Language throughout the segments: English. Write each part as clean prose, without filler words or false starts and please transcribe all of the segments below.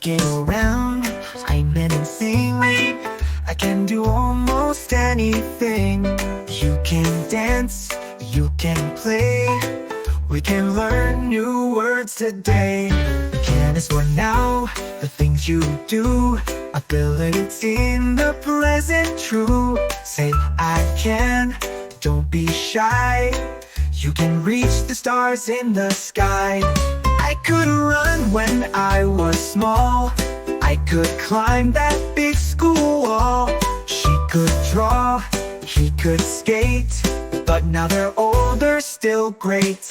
Looking around, I'm anything. I can do almost anything. You can dance, you can play. We can learn new words today. Can is for now, the things you do. Abilities in the present true. Say I can, don't be shy. You can reach the stars in the sky. I could run when I was small. I could climb that big school wall. She could draw, he could skate, but now they're older, still great.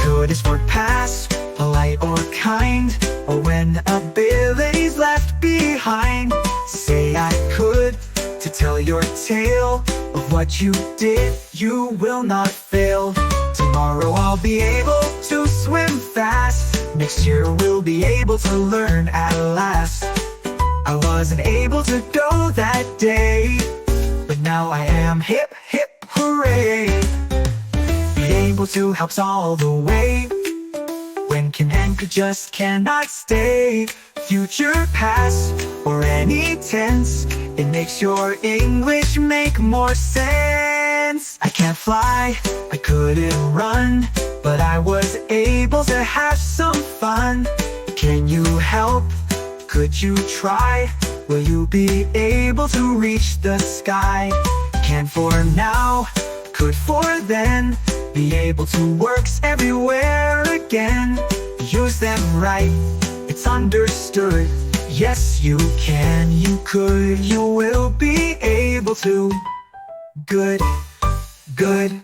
Good is for past, polite or kind, or when abilities left behind. Say I could, to tell your tale of what you did, you will not fail. Tomorrow I'll be able to swim fast. Next year we'll be able to learn at last. I wasn't able to go that day, but now I am hip, hip, hooray. Be able to helps all the way. When can and could just cannot stay. Future, past, or any tense, it makes your English make more sense. I can't fly, I couldn't run, but I was able to have some fun. Can you help? Could you try? Will you be able to reach the sky? Can for now, could for then. Be able to works everywhere again. Use them right, it's understood. Yes, you can, you could, you will be able to. Good, good.